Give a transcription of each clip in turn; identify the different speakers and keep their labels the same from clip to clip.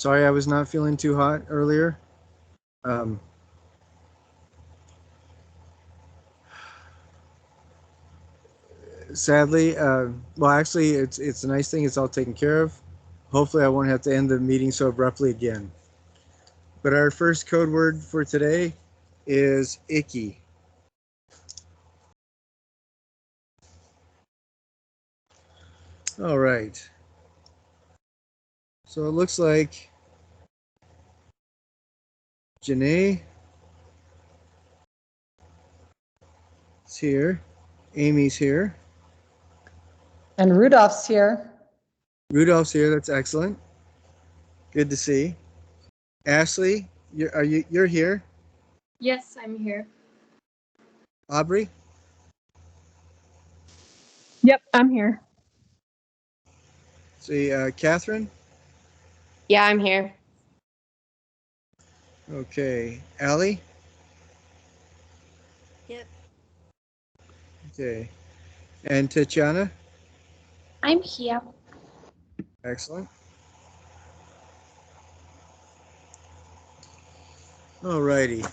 Speaker 1: Sorry I was not feeling too hot earlier. Um, Sadly, well, actually, it's a nice thing. It's all taken care of. Hopefully, I won't have to end the meeting so abruptly again. But our first code word for today is icky. All right. So it looks like Janae is here. Amy's here.
Speaker 2: And Rudolph's here.
Speaker 1: Rudolph's here. That's excellent. Good to see. Ashley, you're here?
Speaker 3: Yes, I'm here.
Speaker 1: Aubrey?
Speaker 4: Yep, I'm here.
Speaker 1: See, Catherine?
Speaker 5: Yeah, I'm here.
Speaker 1: Okay. Allie?
Speaker 5: Yep.
Speaker 1: Okay. And Tatiana?
Speaker 3: I'm here.
Speaker 1: Excellent. Alrighty.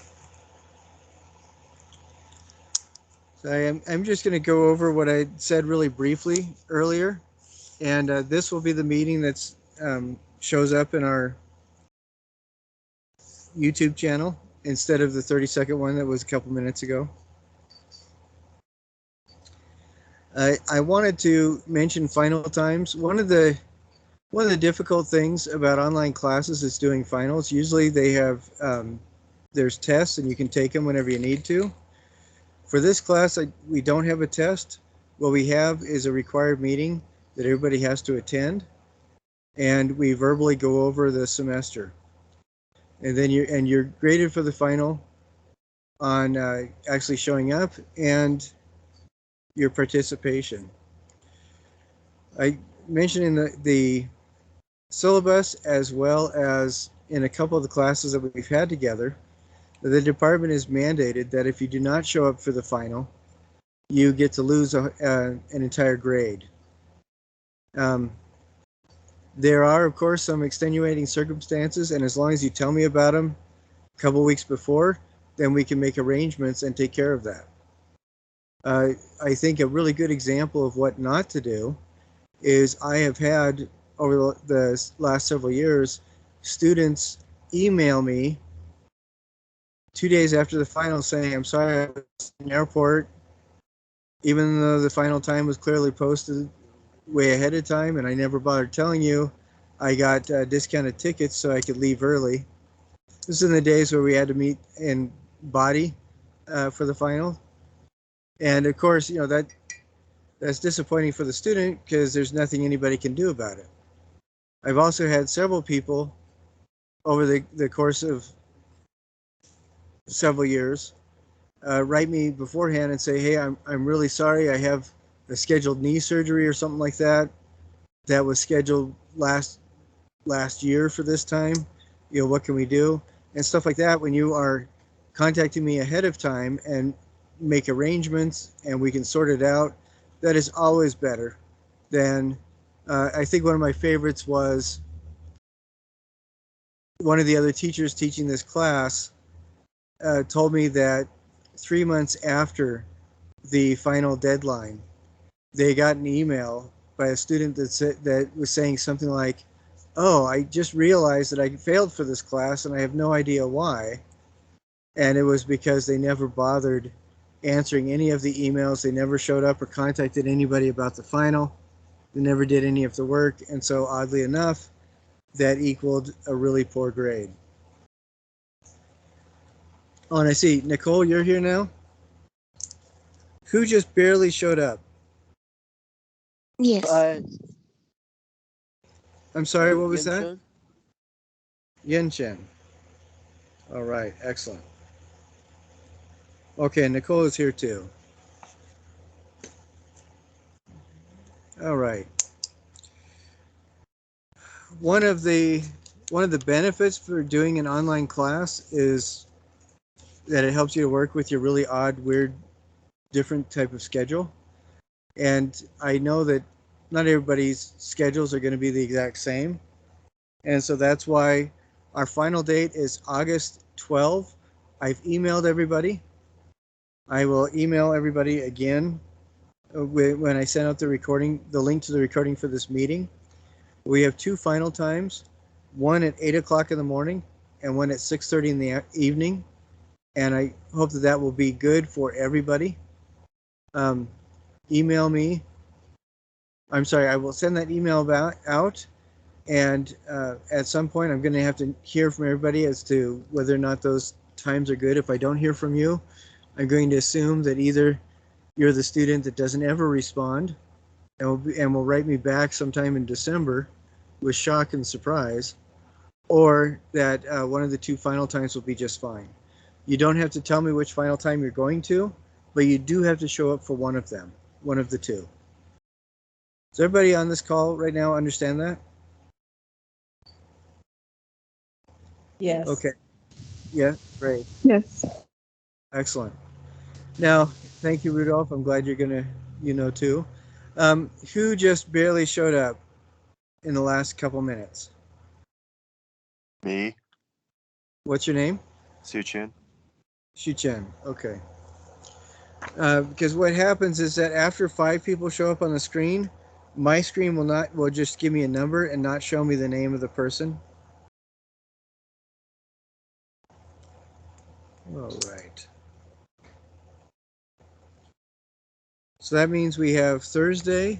Speaker 1: So I'm just going to go over what I said really briefly earlier, and this will be the meeting that's shows up in our YouTube channel instead of the 30-second one that was a couple minutes ago. I wanted to mention final times. One of the difficult things about online classes is doing finals. Usually they have there's tests and you can take them whenever you need to. For this class, we don't have a test. What we have is a required meeting that everybody has to attend, and we verbally go over the semester. And then you're graded for the final on actually showing up and your participation. I mentioned in the syllabus, as well as in a couple of the classes that we've had together, the department is mandated that if you do not show up for the final, you get to lose an entire grade. There are, of course, some extenuating circumstances, and as long as you tell me about them a couple weeks before, then we can make arrangements and take care of that. I think a really good example of what not to do is I have had, over the last several years, students email me 2 days after the final saying, I'm sorry, I was in the airport, even though the final time was clearly posted way ahead of time and I never bothered telling you. I got discounted tickets so I could leave early. This is in the days where we had to meet in body for the final. And of course, you know, that's disappointing for the student because there's nothing anybody can do about it. I've also had several people over the course of several years write me beforehand and say, hey, I'm really sorry, I have a scheduled knee surgery or something like that was scheduled last year for this time. You know, what can we do? And stuff like that. When you are contacting me ahead of time and make arrangements and we can sort it out, that is always better than I think one of my favorites was one of the other teachers teaching this class told me that 3 months after the final deadline, they got an email by a student that was saying something like, oh, I just realized that I failed for this class and I have no idea why. And it was because they never bothered answering any of the emails. They never showed up or contacted anybody about the final. They never did any of the work. And so oddly enough, that equaled a really poor grade. Oh, and I see, Nicole, you're here now? Who just barely showed up?
Speaker 5: Yes.
Speaker 1: I'm sorry, what was
Speaker 6: Yen
Speaker 1: that?
Speaker 6: Chen?
Speaker 1: Yen Chen. All right, excellent. Okay, Nicole is here too. All right. One of the benefits for doing an online class is that it helps you to work with your really odd, weird, different type of schedule. And I know that not everybody's schedules are going to be the exact same. And so that's why our final date is August 12th. I've emailed everybody. I will email everybody again when I send out the recording, the link to the recording for this meeting. We have two final times, one at 8 o'clock in the morning and one at 6:30 in the evening. And I hope that that will be good for everybody. Email me. I'm sorry, I will send that email out. And at some point, I'm going to have to hear from everybody as to whether or not those times are good. If I don't hear from you, I'm going to assume that either you're the student that doesn't ever respond and will write me back sometime in December with shock and surprise, or that one of the two final times will be just fine. You don't have to tell me which final time you're going to, but you do have to show up for one of them, one of the two. Does everybody on this call right now understand that?
Speaker 2: Yes.
Speaker 1: Okay. Yeah, great.
Speaker 4: Yes.
Speaker 1: Excellent. Now, thank you, Rudolph. I'm glad you're gonna, too. Who just barely showed up in the last couple minutes?
Speaker 6: Me,
Speaker 1: What's your name?
Speaker 6: Suchin.
Speaker 1: Shu-Chen. Okay. Because what happens is that after 5 people show up on the screen, my screen will just give me a number and not show me the name of the person. All right. So that means we have Thursday,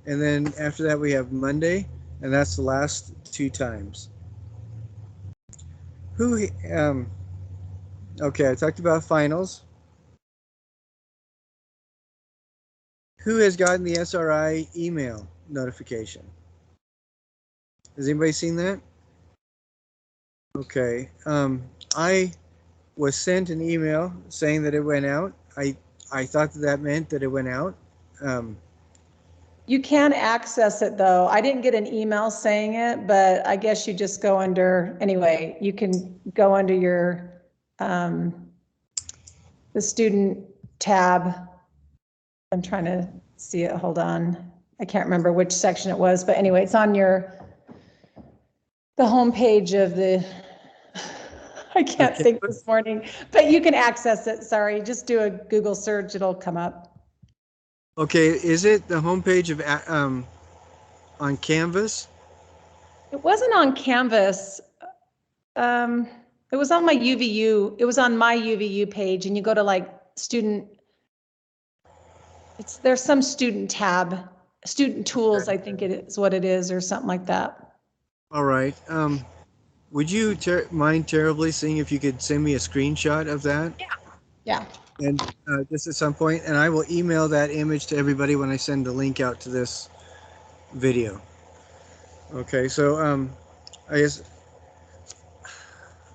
Speaker 1: and then after that we have Monday, and that's the last 2 times. Okay, I talked about finals. Who has gotten the SRI email notification? Has anybody seen that? Okay. I was sent an email saying that it went out. I thought that meant that it went out.
Speaker 2: You can access it though. I didn't get an email saying it, but I guess you just go under, anyway, you can go under your, the student tab. I'm trying to see it, hold on. I can't remember which section it was, but anyway, it's on the homepage of the, I can't
Speaker 1: Okay.
Speaker 2: think this morning, but you can access it. Sorry, just do a Google search, it'll come up.
Speaker 1: Okay, is it the homepage of on Canvas?
Speaker 2: It wasn't on Canvas. It was on my UVU. It was on my UVU page, and you go to like student. There's some student tab, student tools. I think it is what it is, or something like that.
Speaker 1: All right. Would you mind terribly seeing if you could send me a screenshot of that?
Speaker 2: Yeah.
Speaker 1: And just at some point, and I will email that image to everybody when I send the link out to this video. Okay, so I guess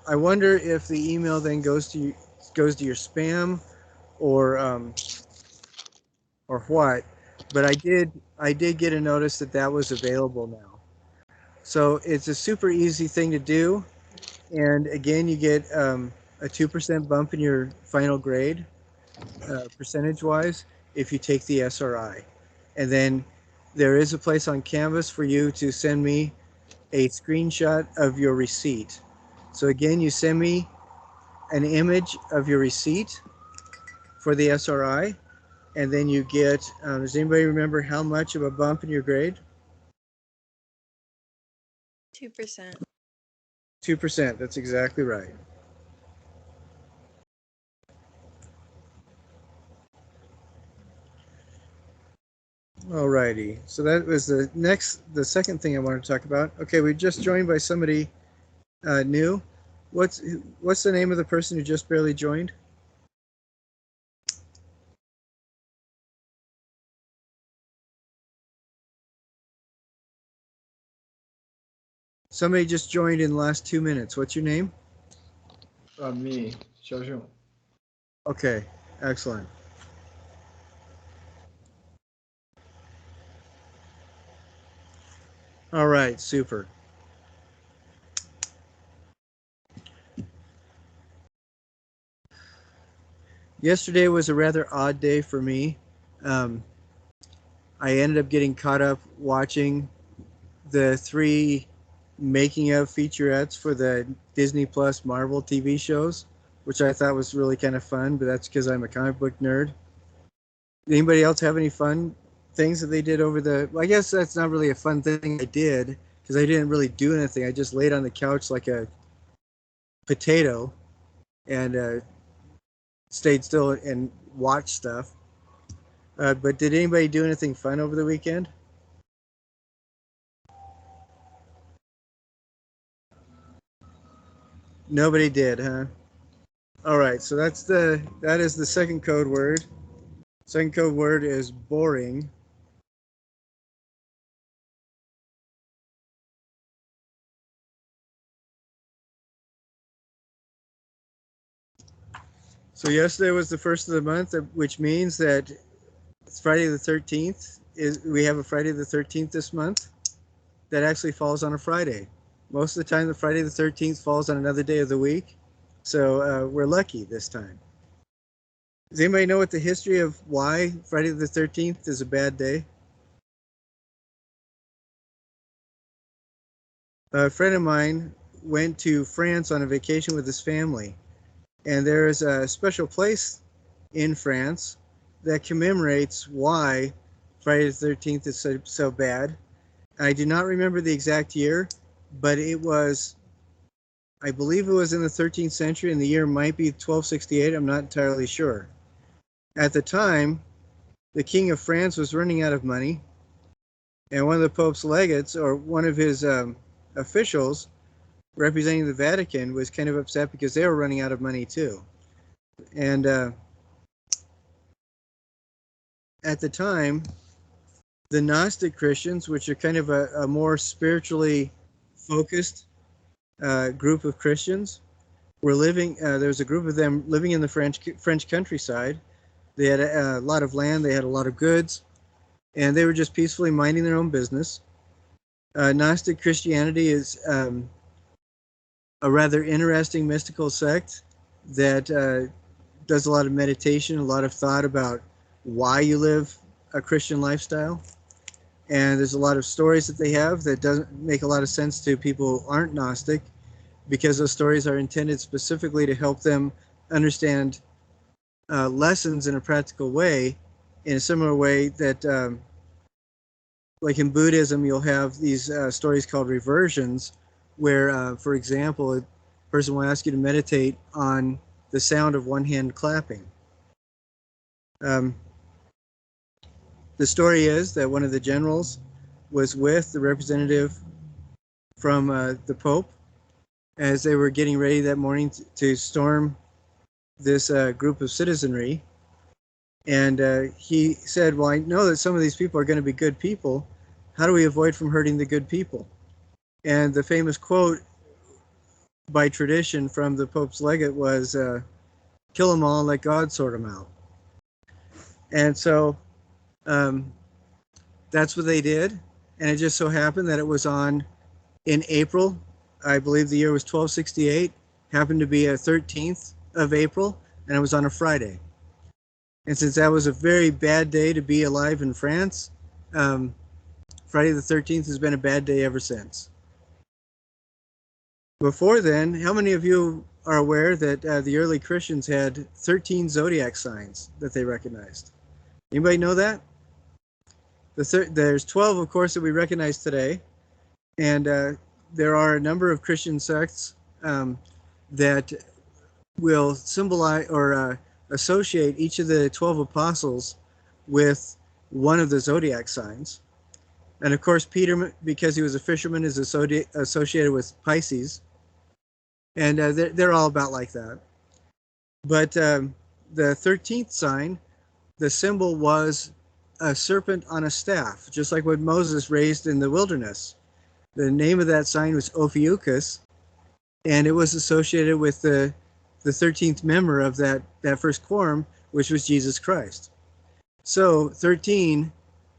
Speaker 1: I wonder if the email then goes to your spam or what. But I did get a notice that that was available now. So it's a super easy thing to do, and again, you get a 2% bump in your final grade, percentage-wise, if you take the SRI. And then there is a place on Canvas for you to send me a screenshot of your receipt. So again, you send me an image of your receipt for the SRI, and then you get, does anybody remember how much of a bump in your grade?
Speaker 7: 2%.
Speaker 1: 2%, that's exactly right. Alrighty, so that was the second thing I wanted to talk about. Okay, we're just joined by somebody new. What's the name of the person who just barely joined? Somebody just joined in the last 2 minutes. What's your name?
Speaker 8: Me, Xiaoxiong.
Speaker 1: Okay, excellent. All right, super. Yesterday was a rather odd day for me. I ended up getting caught up watching the 3 making of featurettes for the Disney Plus Marvel TV shows, which I thought was really kind of fun, but that's because I'm a comic book nerd. Anybody else have any fun things that they did over the... Well, I guess that's not really a fun thing I did, because I didn't really do anything. I just laid on the couch like a potato and stayed still and watched stuff. But did anybody do anything fun over the weekend? Nobody did, huh? All right, so that is the second code word. Second code word is boring. So yesterday was the first of the month, which means that it's Friday the 13th. We have a Friday the 13th this month that actually falls on a Friday. Most of the time, the Friday the 13th falls on another day of the week. So we're lucky this time. Does anybody know what the history of why Friday the 13th is a bad day? A friend of mine went to France on a vacation with his family, and there is a special place in France that commemorates why Friday the 13th is so bad. I do not remember the exact year, but it was, I believe it was in the 13th century, and the year might be 1268. I'm not entirely sure. At the time, the King of France was running out of money, and one of the Pope's legates, or one of his officials representing the Vatican, was kind of upset because they were running out of money too. And at the time, the Gnostic Christians, which are kind of a more spiritually focused group of Christians, were living. There was a group of them living in the French countryside. They had a lot of land. They had a lot of goods, and they were just peacefully minding their own business. Gnostic Christianity is a rather interesting mystical sect that does a lot of meditation, a lot of thought about why you live a Christian lifestyle. And there's a lot of stories that they have that doesn't make a lot of sense to people who aren't Gnostic, because those stories are intended specifically to help them understand lessons in a practical way, in a similar way that, like in Buddhism, you'll have these stories called reversions, where, for example, a person will ask you to meditate on the sound of one hand clapping. The story is that one of the generals was with the representative from the Pope as they were getting ready that morning to storm this group of citizenry. And he said, well, I know that some of these people are going to be good people. How do we avoid from hurting the good people? And the famous quote by tradition from the Pope's legate was, kill them all and let God sort them out. And so that's what they did. And it just so happened that it was in April. I believe the year was 1268, happened to be a 13th of April, and it was on a Friday. And since that was a very bad day to be alive in France, Friday the 13th has been a bad day ever since. Before then, how many of you are aware that the early Christians had 13 zodiac signs that they recognized? Anybody know that? There's 12, of course, that we recognize today. And there are a number of Christian sects that will symbolize or associate each of the 12 apostles with one of the zodiac signs. And of course, Peter, because he was a fisherman, is associated with Pisces. And they're all about like that. But the 13th sign, the symbol was a serpent on a staff, just like what Moses raised in the wilderness. The name of that sign was Ophiuchus, and it was associated with the 13th member of that first quorum, which was Jesus Christ. So 13,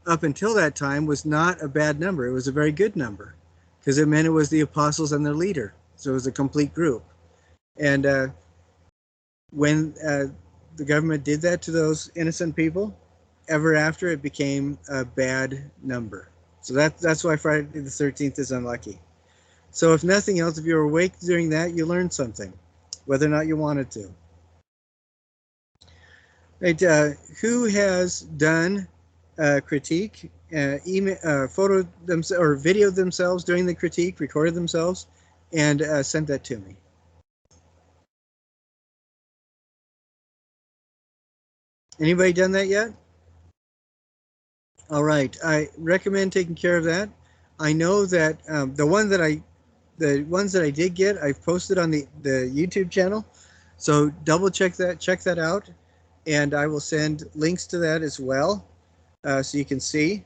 Speaker 1: up until that time, was not a bad number. It was a very good number, because it meant it was the apostles and their leader. So it was a complete group. And when the government did that to those innocent people, ever after it became a bad number. So that's why Friday the 13th is unlucky. So if nothing else, if you were awake during that, you learned something, whether or not you wanted to. Right, who has done critique, email, photo them or videoed themselves during the critique, recorded themselves, and sent that to me? Anybody done that yet? All right, I recommend taking care of that. I know that the ones that I did get, I've posted on the YouTube channel. So double check that out, and I will send links to that as well, so you can see.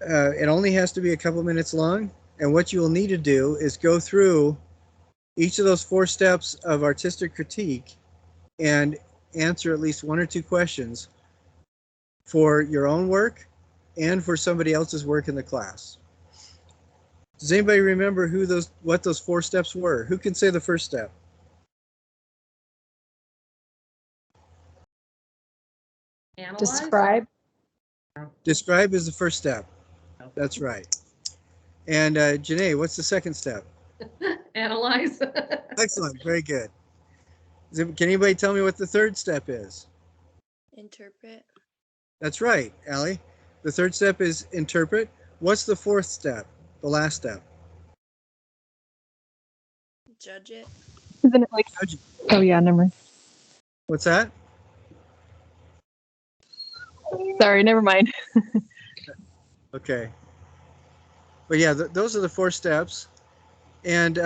Speaker 1: It only has to be a couple minutes long, and what you will need to do is go through each of those 4 steps of artistic critique and answer at least 1 or 2 questions for your own work and for somebody else's work in the class. Does anybody remember what those 4 steps were? Who can say the first step?
Speaker 2: Describe.
Speaker 1: Describe is the first step. That's right. And Janae, what's the second step?
Speaker 7: Analyze.
Speaker 1: Excellent. Very good. Can anybody tell me what the third step is?
Speaker 5: Interpret.
Speaker 1: That's right, Allie. The third step is interpret. What's the fourth step? The last step?
Speaker 5: Judge it.
Speaker 4: Isn't it like? Oh yeah, never mind.
Speaker 1: What's that?
Speaker 4: Sorry, never mind.
Speaker 1: Okay. But yeah, those are the 4 steps. And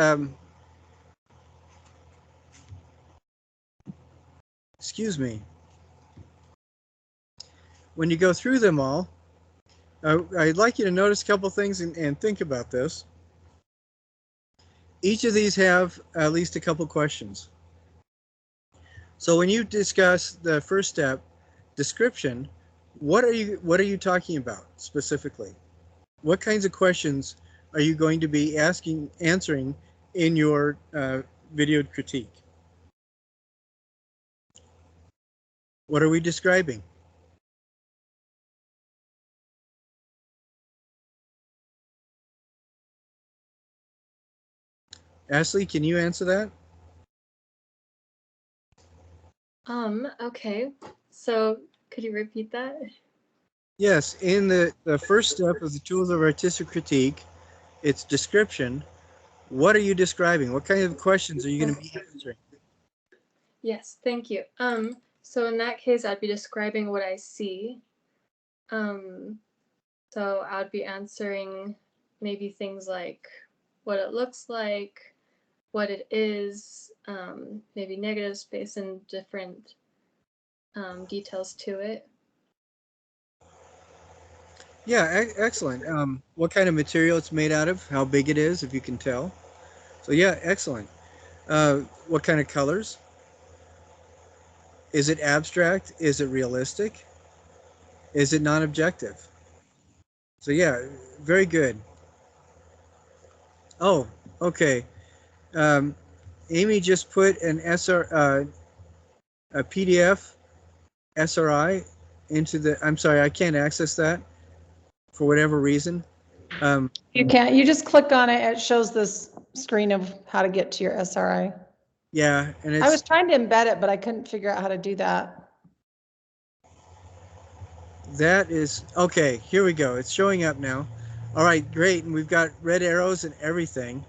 Speaker 1: excuse me. When you go through them all, I'd like you to notice a couple things and think about this. Each of these have at least a couple questions. So when you discuss the first step, description, what are you talking about specifically? What kinds of questions are you going to be answering in your videoed critique? What are we describing? Ashley, can you answer that?
Speaker 3: Okay. So could you repeat that?
Speaker 1: Yes, in the first step of the tools of artistic critique, it's description. What are you describing? What kind of questions are you going to be answering?
Speaker 3: Yes, thank you. So in that case, I'd be describing what I see. So I'd be answering maybe things like what it looks like, what it is, maybe negative space and different details to it.
Speaker 1: Yeah, excellent. What kind of material it's made out of, how big it is, if you can tell. So yeah, excellent. What kind of colors? Is it abstract? Is it realistic? Is it non-objective? So yeah, very good. Oh, okay. Um, Amy just put an a PDF SRI into the. I'm sorry, I can't access that for whatever reason.
Speaker 2: You can't, you just click on it, it shows this screen of how to get to your SRI.
Speaker 1: Yeah, and
Speaker 2: I was
Speaker 1: it's
Speaker 2: trying to embed it, but I couldn't figure out how to do that.
Speaker 1: that is okay. Here we go. It's showing up now. All right, great, and we've got red arrows and everything.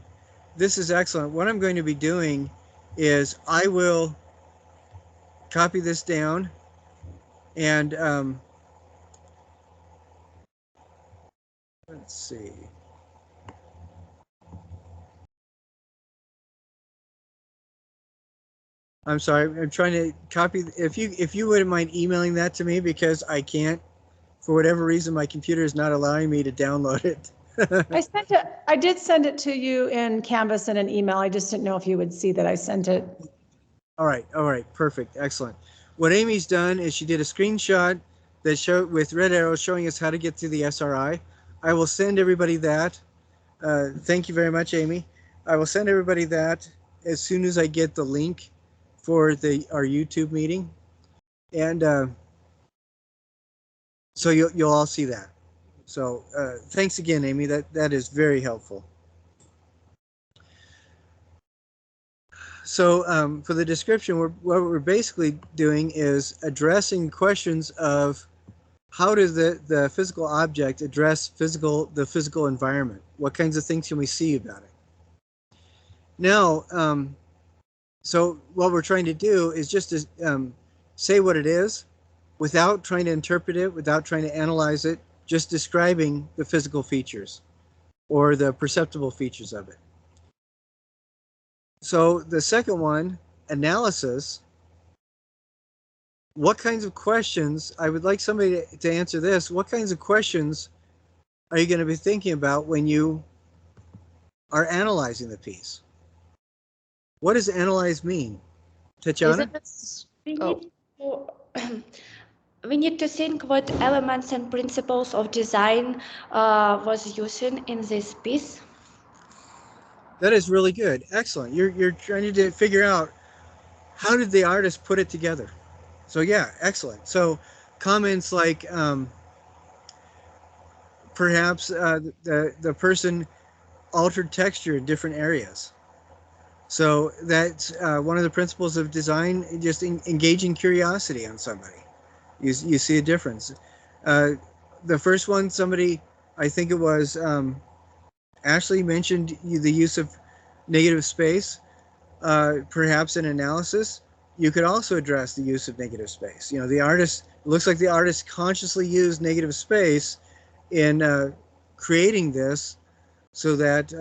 Speaker 1: This is excellent. What I'm going to be doing is I will copy this down and let's see. I'm sorry. I'm trying to copy. If you wouldn't mind emailing that to me, because I can't, for whatever reason, my computer is not allowing me to download it.
Speaker 2: I did send it to you in Canvas in an email. I just didn't know if you would see that I sent it.
Speaker 1: All right, perfect, excellent. What Amy's done is she did a screenshot that showed with red arrows showing us how to get to the SRI. I will send everybody that. Thank you very much, Amy. I will send everybody that as soon as I get the link for our YouTube meeting, and so you'll all see that. So thanks again, Amy. That is very helpful. So for the description, what we're basically doing is addressing questions of how does the physical object address the physical environment? What kinds of things can we see about it? Now, so what we're trying to do is just to say what it is without trying to interpret it, without trying to analyze it, just describing the physical features or the perceptible features of it. So the second one, analysis. What kinds of questions, I would like somebody to answer this, what kinds of questions are you going to be thinking about when you are analyzing the piece? What does analyze mean? Tatiana?
Speaker 9: We
Speaker 4: Oh.
Speaker 9: need to we need to think what elements and principles of design was using in this piece.
Speaker 1: That is really good. Excellent. You're trying to figure out how did the artist put it together. So yeah, excellent. So comments like perhaps the person altered texture in different areas. So that's one of the principles of design, just engaging curiosity on somebody. You see a difference. Uh, the first one, somebody, I think it was Ashley mentioned the use of negative space. Perhaps in analysis, you could also address the use of negative space. You know, the artist, it looks like the artist consciously used negative space in creating this so that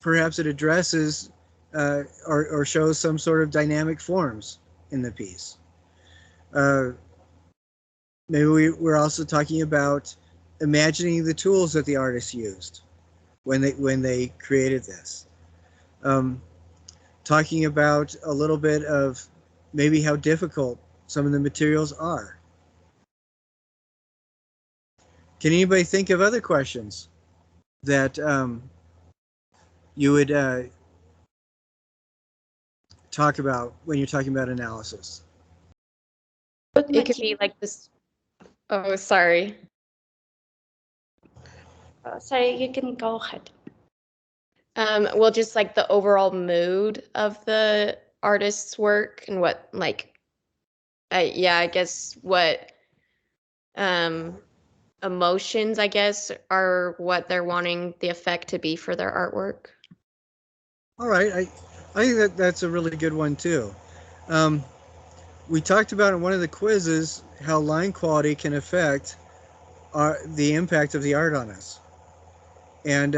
Speaker 1: perhaps it addresses or shows some sort of dynamic forms in the piece. Uh, maybe we're also talking about imagining the tools that the artist used when they created this. Um, talking about a little bit of maybe how difficult some of the materials are. Can anybody think of other questions that you would talk about when you're talking about analysis?
Speaker 4: It could be like this. Oh, sorry.
Speaker 9: Sorry, you can go ahead.
Speaker 4: Well, just like the overall mood of the artist's work and what, like, I guess what emotions, I guess, are what they're wanting the effect to be for their artwork.
Speaker 1: All right, I think that's a really good one too. Um, we talked about in one of the quizzes how line quality can affect the impact of the art on us. And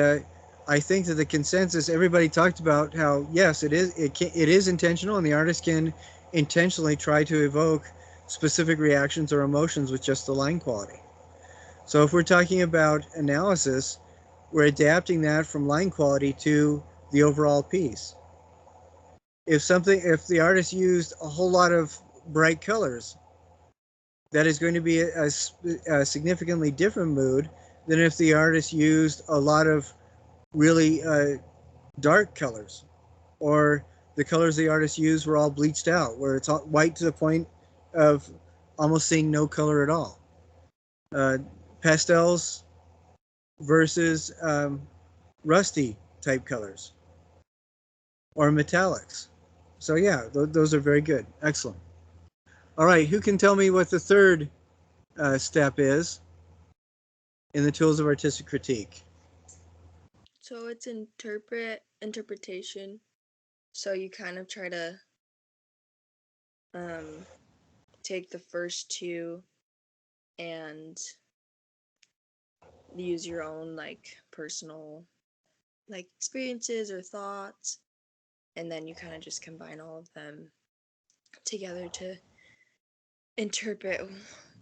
Speaker 1: I think that the consensus, everybody talked about how yes, it is intentional, and the artist can intentionally try to evoke specific reactions or emotions with just the line quality. So if we're talking about analysis, we're adapting that from line quality to the overall piece. If the artist used a whole lot of bright colors, that is going to be a significantly different mood than if the artist used a lot of really dark colors, or the colors the artist used were all bleached out, where it's all white to the point of almost seeing no color at all. Pastels versus rusty type colors, or metallics. So yeah, those are very good. Excellent. All right, who can tell me what the third step is in the tools of artistic critique?
Speaker 5: So it's interpretation. So you kind of try to take the first two and use your own like personal like experiences or thoughts, and then you kind of just combine all of them together to interpret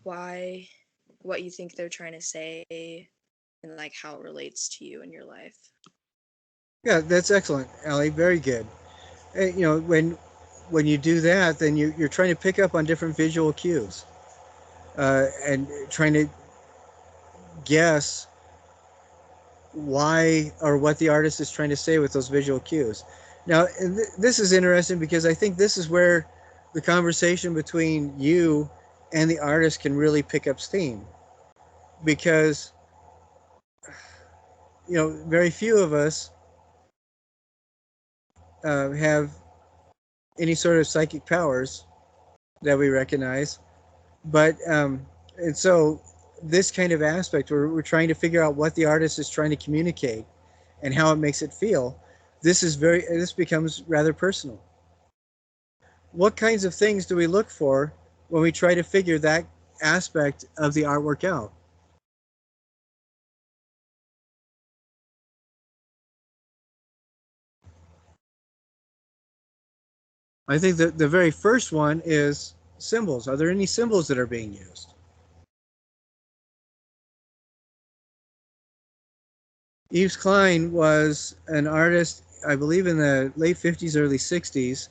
Speaker 5: what you think they're trying to say and like how it relates to you in your life.
Speaker 1: Yeah, that's excellent, Allie. Very good. You know, when you do that, then you're trying to pick up on different visual cues and trying to guess why or what the artist is trying to say with those visual cues. Now, this is interesting because I think this is where the conversation between you and the artist can really pick up steam, because very few of us have any sort of psychic powers that we recognize. But and so this kind of aspect, where we're trying to figure out what the artist is trying to communicate and how it makes it feel, this becomes rather personal. What kinds of things do we look for when we try to figure that aspect of the artwork out? I think that the very first one is symbols. Are there any symbols that are being used? Yves Klein was an artist, I believe, in the late 50s, early 60s.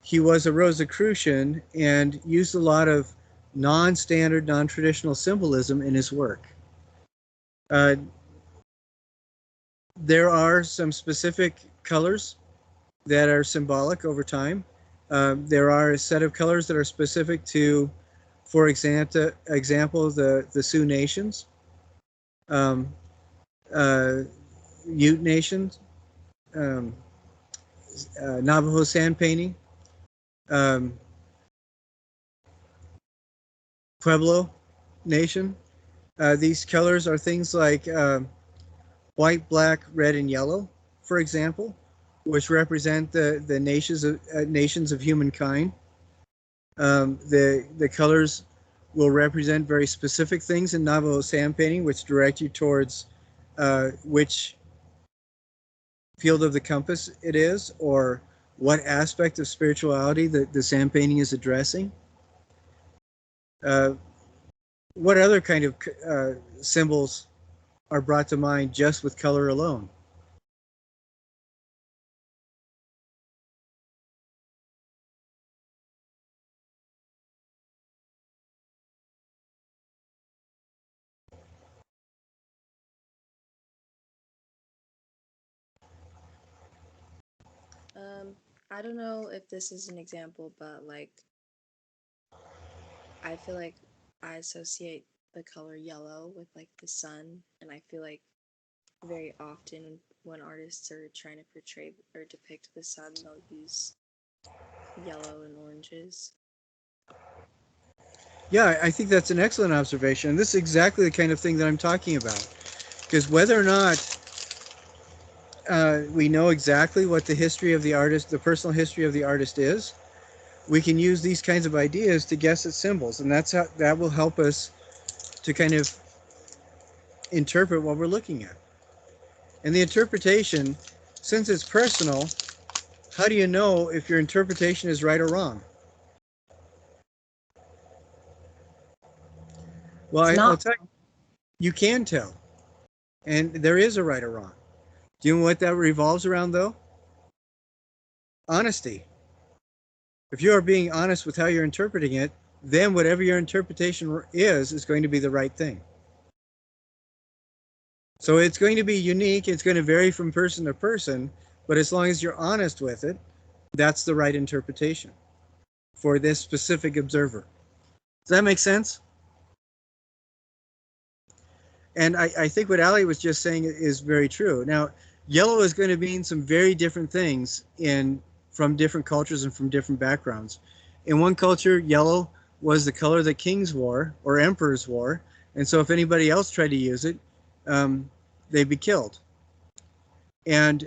Speaker 1: He was a Rosicrucian and used a lot of non-standard, non-traditional symbolism in his work. There are some specific colors that are symbolic over time. There are a set of colors that are specific to, for example, the Sioux Nations, um, Ute Nations, um, Navajo sand painting, um, Pueblo Nation. These colors are things like white, black, red, and yellow, for example, which represent the nations of humankind. The colors will represent very specific things in Navajo sand painting, which direct you towards which field of the compass it is, or what aspect of spirituality the sand painting is addressing. What other kind of symbols are brought to mind just with color alone?
Speaker 5: I don't know if this is an example, but like I feel like I associate the color yellow with like the sun, and I feel like very often when artists are trying to portray or depict the sun, they'll use yellow and oranges.
Speaker 1: Yeah, I think that's an excellent observation. This is exactly the kind of thing that I'm talking about. Because whether or not we know exactly what the history of the artist, the personal history of the artist is, we can use these kinds of ideas to guess at symbols, and that will help us to kind of interpret what we're looking at. And the interpretation, since it's personal, how do you know if your interpretation is right or wrong? Well, I'll tell you, you can tell, and there is a right or wrong. Do you know what that revolves around, though? Honesty. If you are being honest with how you're interpreting it, then whatever your interpretation is going to be the right thing. So it's going to be unique. It's going to vary from person to person, but as long as you're honest with it, that's the right interpretation for this specific observer. Does that make sense? And I think what Ali was just saying is very true. Now, yellow is going to mean some very different things from different cultures and from different backgrounds. In one culture, yellow was the color that kings wore or emperors wore, and so if anybody else tried to use it, they'd be killed. And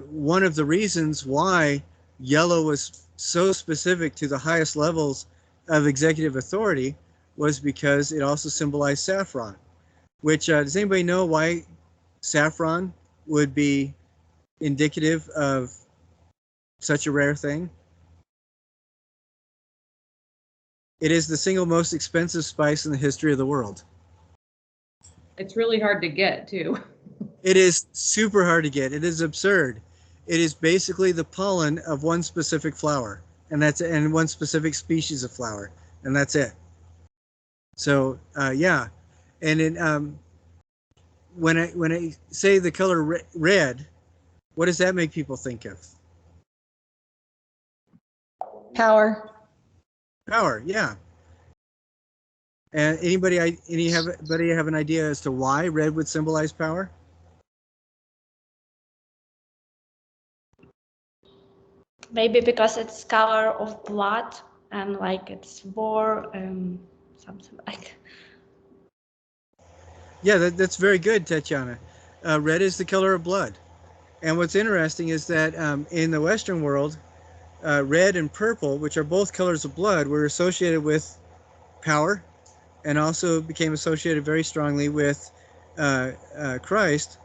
Speaker 1: one of the reasons why yellow was so specific to the highest levels of executive authority was because it also symbolized saffron. Which, does anybody know why saffron would be indicative of such a rare thing? It is the single most expensive spice in the history of the world.
Speaker 7: It's really hard to get, too.
Speaker 1: It is super hard to get. It is absurd. It is basically the pollen of one specific flower, and one specific species of flower, and that's it. So, yeah. And when I say the color red, what does that make people think of?
Speaker 2: Power.
Speaker 1: Power, yeah. And anybody have an idea as to why red would symbolize power?
Speaker 9: Maybe because it's color of blood and like it's war and something like.
Speaker 1: Yeah, that's very good, Tatiana. Red is the color of blood. And what's interesting is that in the Western world, red and purple, which are both colors of blood, were associated with power and also became associated very strongly with Christ.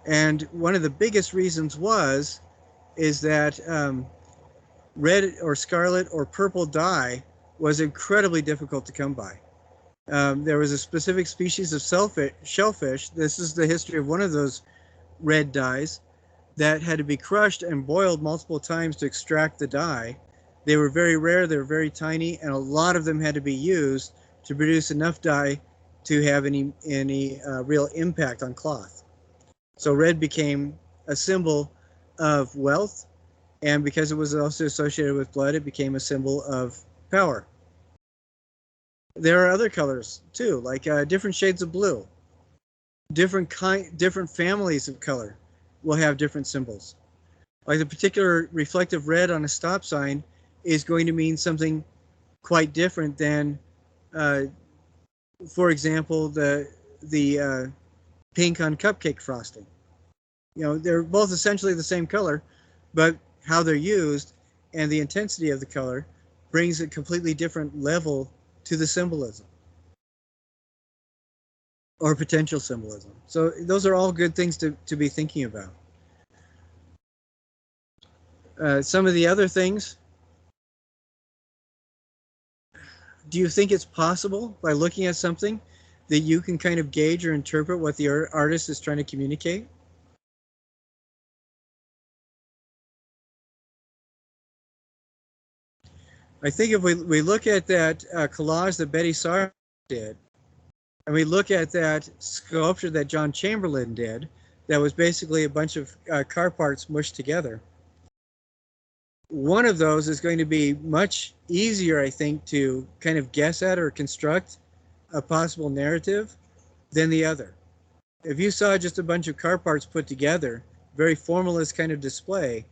Speaker 1: And one of the biggest reasons is that red or scarlet or purple dye was incredibly difficult to come by. There was a specific species of shellfish. This is the history of one of those red dyes that had to be crushed and boiled multiple times to extract the dye. They were very rare, they were very tiny, and a lot of them had to be used to produce enough dye to have any real impact on cloth. So red became a symbol of wealth, and because it was also associated with blood, it became a symbol of power. There are other colors too, like different shades of blue. Different families of color will have different symbols. Like the particular reflective red on a stop sign is going to mean something quite different than, for example, the pink on cupcake frosting. You know, they're both essentially the same color, but how they're used and the intensity of the color brings a completely different level to the symbolism or potential symbolism. So those are all good things to be thinking about. Some of the other things, do you think it's possible by looking at something that you can kind of gauge or interpret what the artist is trying to communicate? I think if we look at that collage that Betty Saar did, and we look at that sculpture that John Chamberlain did, that was basically a bunch of car parts mushed together. One of those is going to be much easier, I think, to kind of guess at or construct a possible narrative than the other. If you saw just a bunch of car parts put together, very formalist kind of display,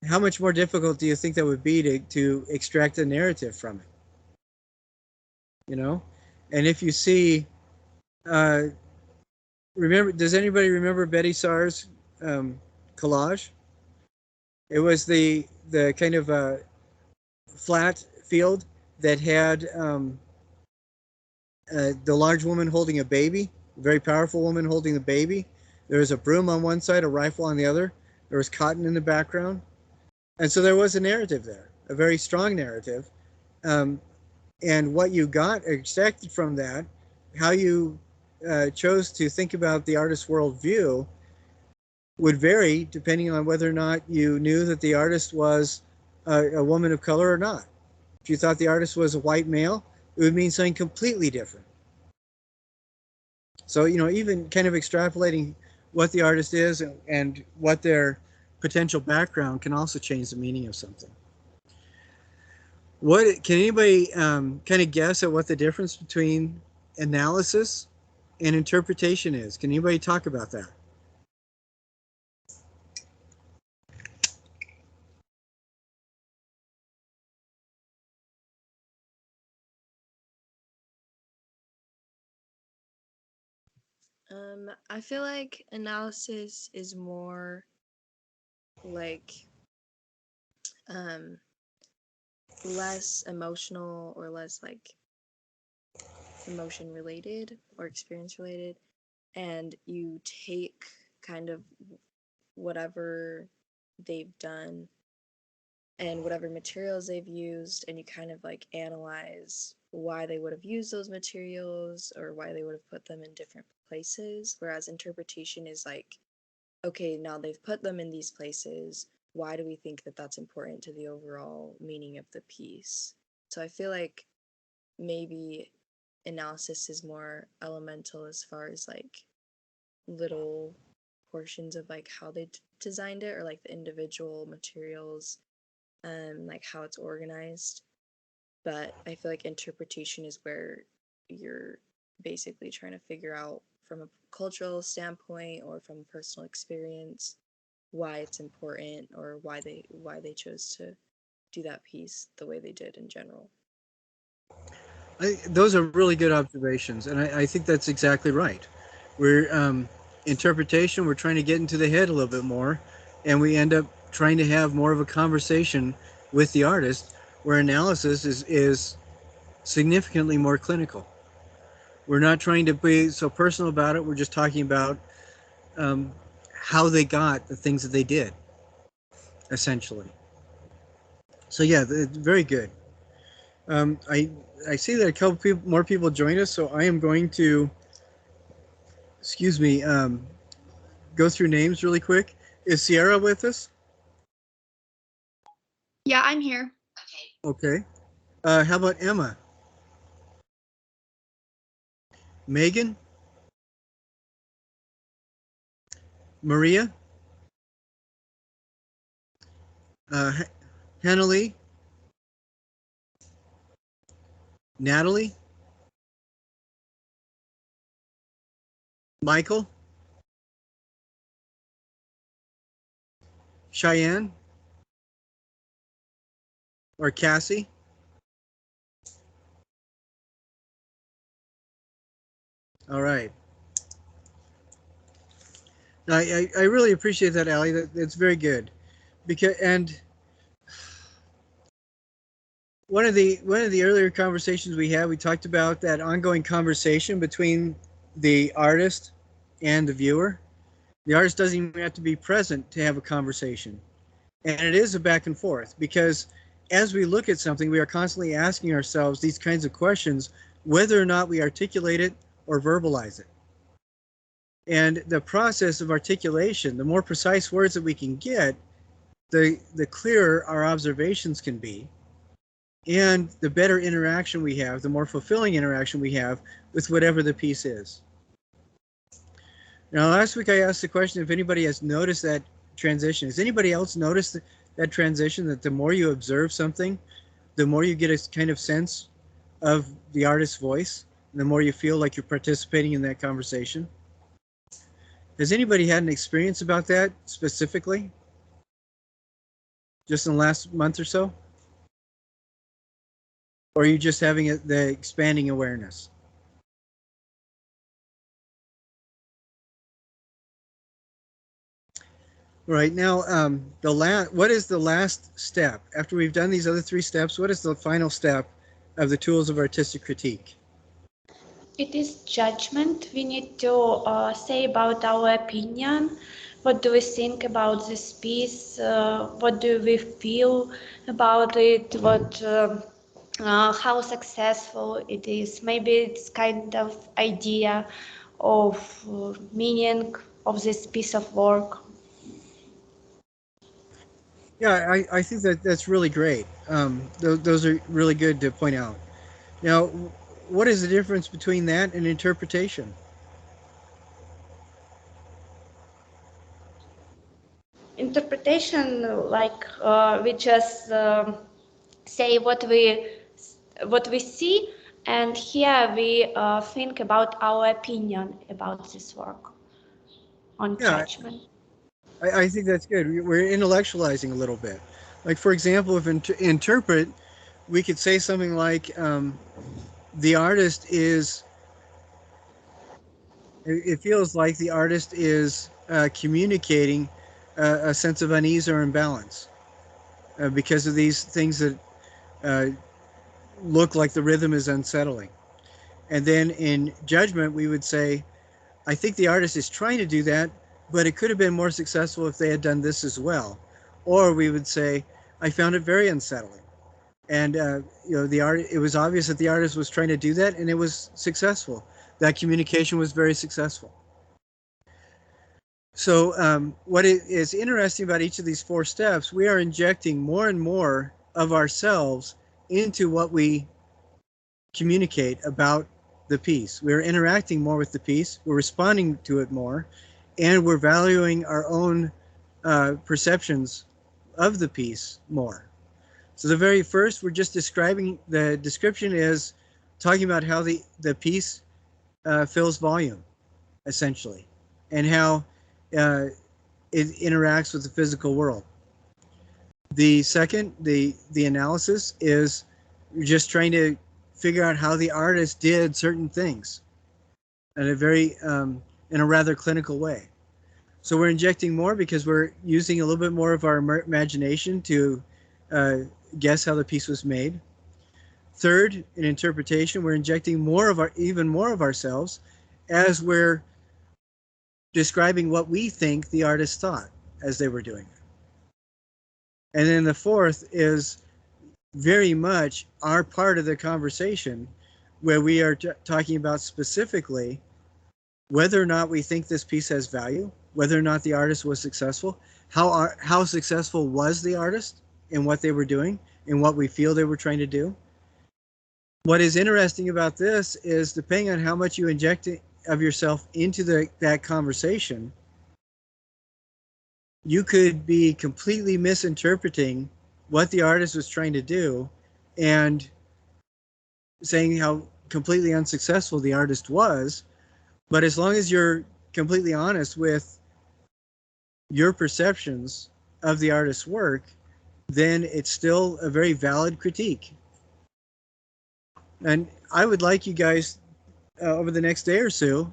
Speaker 1: how much more difficult do you think that would be to extract a narrative from it? You know? And if you see, does anybody remember Betty Saar's collage? It was the kind of flat field that had the large woman holding a baby, a very powerful woman holding the baby. There was a broom on one side, a rifle on the other. There was cotton in the background. And so there was a narrative there, a very strong narrative. And what you got extracted from that, how you chose to think about the artist's worldview would vary depending on whether or not you knew that the artist was a woman of color or not. If you thought the artist was a white male, it would mean something completely different. So, you know, even kind of extrapolating what the artist is and what their potential background can also change the meaning of something. What can anybody kind of guess at what the difference between analysis and interpretation is? Can anybody talk about that?
Speaker 5: I feel like analysis is more like less emotional or less like emotion related or experience related, and you take kind of whatever they've done and whatever materials they've used, and you kind of like analyze why they would have used those materials or why they would have put them in different places. Whereas interpretation is like, okay, now they've put them in these places. Why do we think that that's important to the overall meaning of the piece? So I feel like maybe analysis is more elemental as far as like little portions of like how they designed it or like the individual materials, like how it's organized. But I feel like interpretation is where you're basically trying to figure out from a cultural standpoint or from personal experience why it's important or why they chose to do that piece the way they did in general.
Speaker 1: Those are really good observations, and I think that's exactly right. We're interpretation. We're trying to get into the head a little bit more, and we end up trying to have more of a conversation with the artist, where analysis is significantly more clinical. We're not trying to be so personal about it. We're just talking about how they got the things that they did, essentially. So yeah, very good. I see that a couple more people joined us, so I am going to, excuse me, go through names really quick. Is Sierra with us?
Speaker 10: Yeah, I'm here.
Speaker 1: Okay. How about Emma? Megan? Maria? Hannah Lee? Natalie? Michael? Cheyenne? Or Cassie? All right. I really appreciate that, Allie. That's very good. And one of the earlier conversations we had, we talked about that ongoing conversation between the artist and the viewer. The artist doesn't even have to be present to have a conversation. And it is a back and forth, because as we look at something, we are constantly asking ourselves these kinds of questions, whether or not we articulate it or verbalize it. And the process of articulation, the more precise words that we can get, the clearer our observations can be, and the better interaction we have, the more fulfilling interaction we have with whatever the piece is. Now, last week I asked the question if anybody has noticed that transition. Has anybody else noticed that transition, that the more you observe something, the more you get a kind of sense of the artist's voice, and the more you feel like you're participating in that conversation? Has anybody had an experience about that specifically? Just in the last month or so? Or are you just having the expanding awareness? Right now, what is the last step? After we've done these other three steps, what is the final step of the tools of artistic critique?
Speaker 9: It is judgment. We need to say about our opinion. What do we think about this piece? What do we feel about it? How successful it is? Maybe it's kind of idea of meaning of this piece of work.
Speaker 1: Yeah, I think that's really great. Those are really good to point out. Now, what is the difference between that and interpretation?
Speaker 9: Interpretation, like we just say what we see, and here we think about our opinion about this work on judgment.
Speaker 1: I think that's good. We're intellectualizing a little bit. Like, for example, if interpret, we could say something like, the artist is, it feels like the artist is communicating a sense of unease or imbalance because of these things that look like the rhythm is unsettling. And then in judgment, we would say, I think the artist is trying to do that, but it could have been more successful if they had done this as well. Or we would say, I found it very unsettling. And it was obvious that the artist was trying to do that, and it was successful. That communication was very successful. So what is interesting about each of these four steps, we are injecting more and more of ourselves into what we communicate about the piece. We're interacting more with the piece, we're responding to it more, and we're valuing our own perceptions of the piece more. So the very first, we're just describing, the description is talking about how the piece fills volume, essentially, and how it interacts with the physical world. The second, the analysis is just trying to figure out how the artist did certain things in a very in a rather clinical way. So we're injecting more because we're using a little bit more of our imagination to guess how the piece was made. Third, in interpretation, we're injecting even more of ourselves as we're describing what we think the artist thought as they were doing it. And then the fourth is very much our part of the conversation where we are talking about specifically whether or not we think this piece has value, whether or not the artist was successful, how successful was the artist in what they were doing and what we feel they were trying to do. What is interesting about this is depending on how much you inject of yourself into that conversation, you could be completely misinterpreting what the artist was trying to do and saying how completely unsuccessful the artist was. But as long as you're completely honest with your perceptions of the artist's work, then it's still a very valid critique. And I would like you guys over the next day or so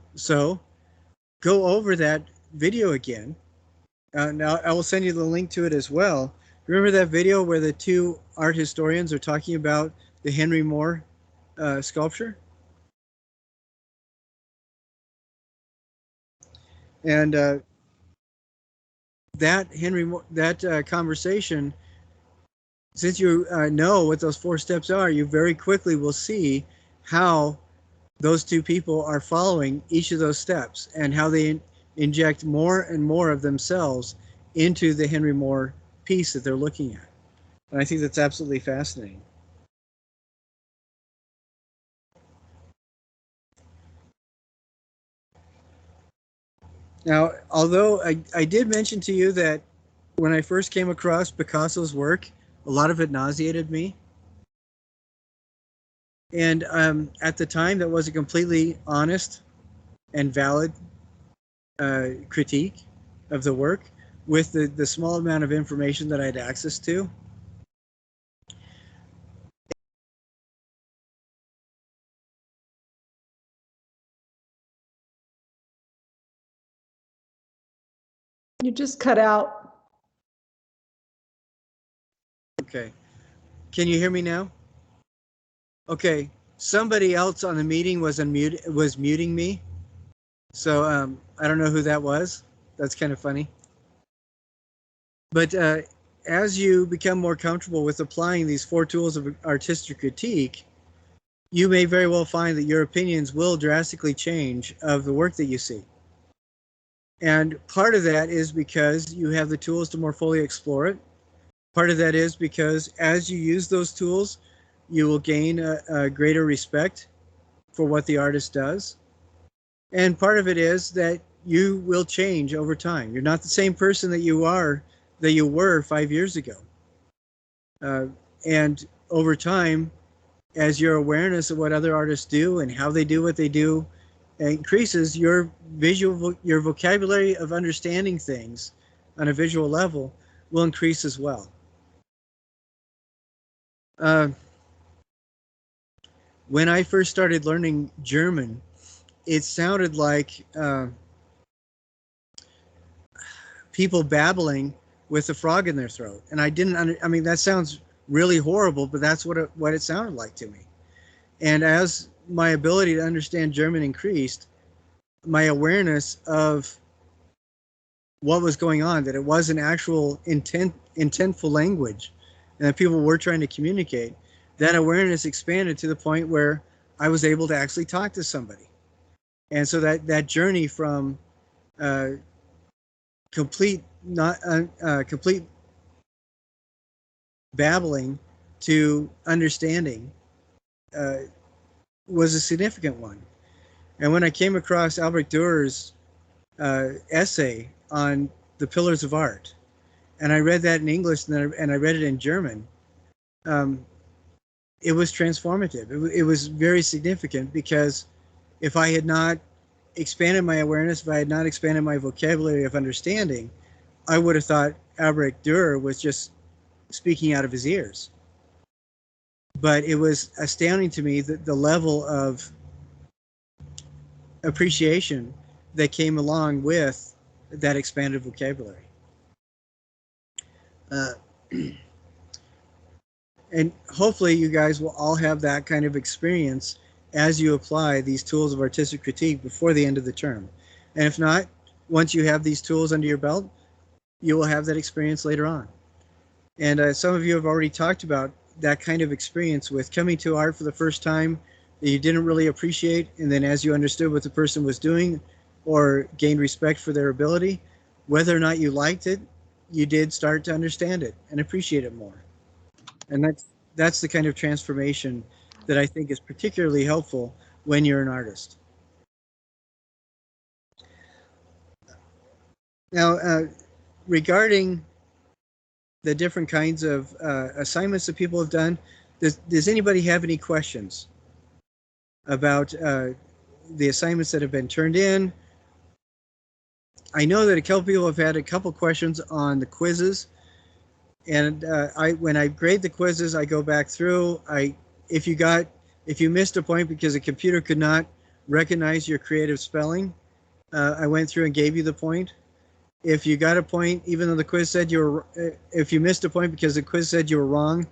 Speaker 1: go over that video again. Now I will send you the link to it as well. Remember that video where the two art historians are talking about the Henry Moore sculpture? And that conversation, since you know what those 4 steps are, you very quickly will see how those two people are following each of those steps and how they inject more and more of themselves into the Henry Moore piece that they're looking at. And I think that's absolutely fascinating. Now, although I did mention to you that when I first came across Picasso's work, a lot of it nauseated me. And at the time, that was a completely honest and valid critique of the work with the small amount of information that I had access to.
Speaker 2: You just cut out.
Speaker 1: Okay. Can you hear me now? Okay. Somebody else on the meeting was muting me. So I don't know who that was. That's kind of funny. But as you become more comfortable with applying these 4 tools of artistic critique, you may very well find that your opinions will drastically change of the work that you see. And part of that is because you have the tools to more fully explore it. Part of that is because as you use those tools, you will gain a greater respect for what the artist does. And part of it is that you will change over time. You're not the same person that you were 5 years ago. And over time, as your awareness of what other artists do and how they do what they do increases, your vocabulary of understanding things on a visual level will increase as well. When I first started learning German, it sounded like people babbling with a frog in their throat, and I didn't. I mean, that sounds really horrible, but that's what it sounded like to me. And as my ability to understand German increased, my awareness of what was going on, that it was an actual intentful language, and that people were trying to communicate, that awareness expanded to the point where I was able to actually talk to somebody. And so that journey from complete babbling to understanding was a significant one. And when I came across Albrecht Dürer's essay on the pillars of art, and I read that in English and I read it in German, it was transformative. It was very significant because if I had not expanded my awareness, if I had not expanded my vocabulary of understanding, I would have thought Albrecht Dürer was just speaking out of his ears. But it was astounding to me that the level of appreciation that came along with that expanded vocabulary. And hopefully you guys will all have that kind of experience as you apply these tools of artistic critique before the end of the term. And if not, once you have these tools under your belt, you will have that experience later on. And some of you have already talked about that kind of experience with coming to art for the first time that you didn't really appreciate, and then as you understood what the person was doing or gained respect for their ability, whether or not you liked it, you did start to understand it and appreciate it more. And that's the kind of transformation that I think is particularly helpful when you're an artist. Now, regarding the different kinds of assignments that people have done, does anybody have any questions about the assignments that have been turned in? I know that a couple people have had a couple questions on the quizzes, and when I grade the quizzes, I go back through. If you missed a point because the computer could not recognize your creative spelling, I went through and gave you the point. If you got a point, even though the quiz said you were, if you missed a point because the quiz said you were wrong,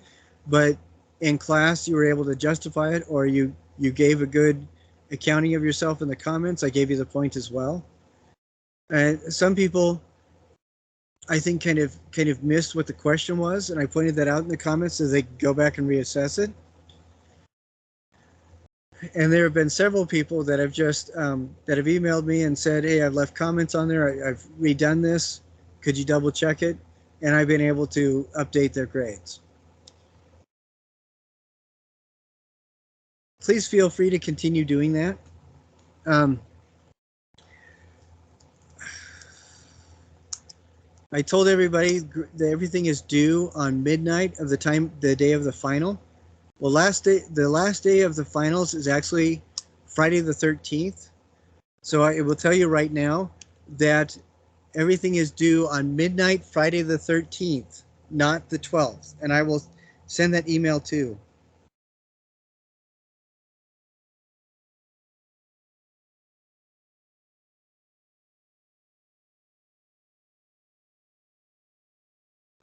Speaker 1: but in class you were able to justify it, or you gave a good accounting of yourself in the comments, I gave you the point as well. And some people, I think, kind of missed what the question was, and I pointed that out in the comments so they could go back and reassess it. And there have been several people that have just that have emailed me and said, "Hey, I've left comments on there. I've redone this. Could you double check it?" And I've been able to update their grades. Please feel free to continue doing that. I told everybody that everything is due on midnight of the day of the final. Well, the last day of the finals is actually Friday the 13th. So I will tell you right now that everything is due on midnight Friday the 13th, not the 12th. And I will send that email too.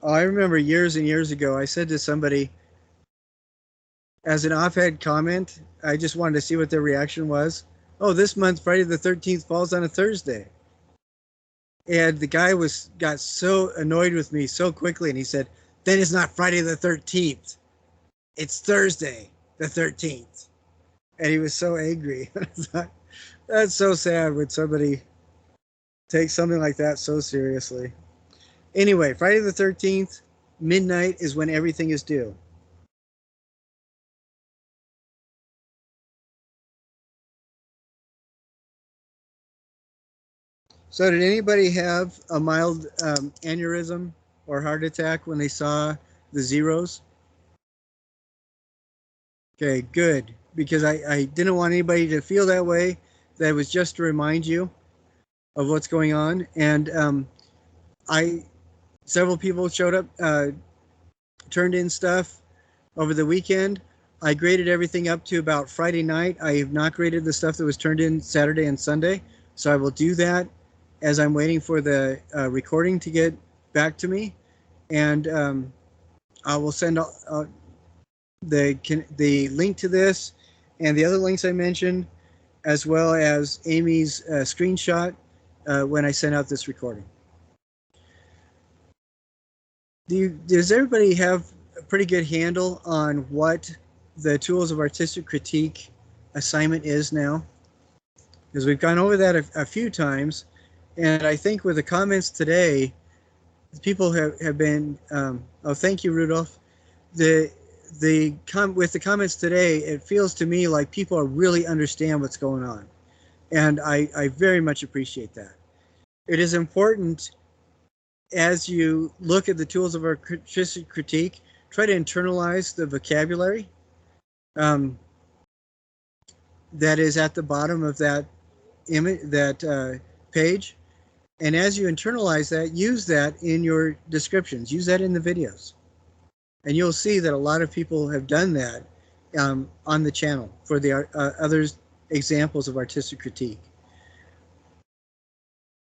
Speaker 1: Oh, I remember years and years ago, I said to somebody, as an offhand comment, I just wanted to see what their reaction was. "Oh, this month, Friday the 13th falls on a Thursday." And the guy got so annoyed with me so quickly, and he said, "Then it's not Friday the 13th. It's Thursday the 13th. And he was so angry. I thought, that's so sad when somebody takes something like that so seriously. Anyway, Friday the 13th, midnight is when everything is due. So did anybody have a mild aneurysm or heart attack when they saw the zeros? Okay, good. Because I didn't want anybody to feel that way. That was just to remind you of what's going on. And several people showed up, turned in stuff over the weekend. I graded everything up to about Friday night. I have not graded the stuff that was turned in Saturday and Sunday. So I will do that as I'm waiting for the recording to get back to me. And I will send the link to this and the other links I mentioned, as well as Amy's screenshot when I send out this recording. Does everybody have a pretty good handle on what the tools of artistic critique assignment is now? Because we've gone over that a few times, and I think with the comments today, people have been, oh, thank you, Rudolph. With the comments today, it feels to me like people really understand what's going on. And I very much appreciate that. It is important, as you look at the tools of artistic critique, try to internalize the vocabulary that is at the bottom of that image, that page, And as you internalize that, use that in your descriptions, use that in the videos. And you'll see that a lot of people have done that on the channel for the other examples of artistic critique.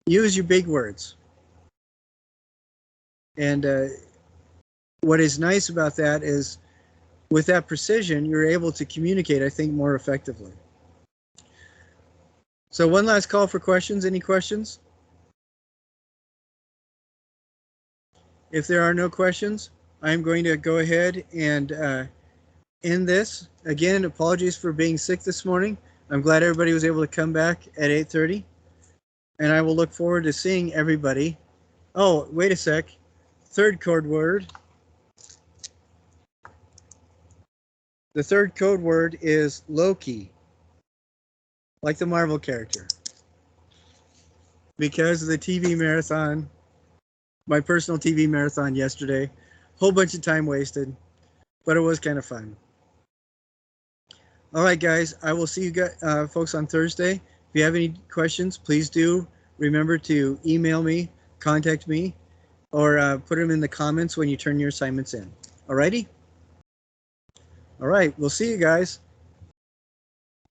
Speaker 1: Use your big words. And what is nice about that is with that precision, you're able to communicate, I think, more effectively. So one last call for questions. Any questions? If there are no questions, I'm going to go ahead and end this. Again, apologies for being sick this morning. I'm glad everybody was able to come back at 8:30. And I will look forward to seeing everybody. Oh, wait a sec. Third code word. The third code word is Loki, like the Marvel character. Because of the TV marathon, my personal TV marathon yesterday, whole bunch of time wasted, but it was kind of fun. All right, guys, I will see you guys, folks on Thursday. If you have any questions, please do remember to email me, contact me, or put them in the comments when you turn your assignments in. All righty? All right, we'll see you guys.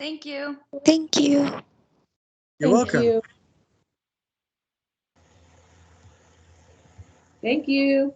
Speaker 10: Thank you.
Speaker 5: Thank you.
Speaker 1: You're
Speaker 2: Thank
Speaker 1: welcome.
Speaker 2: you.
Speaker 7: Thank you.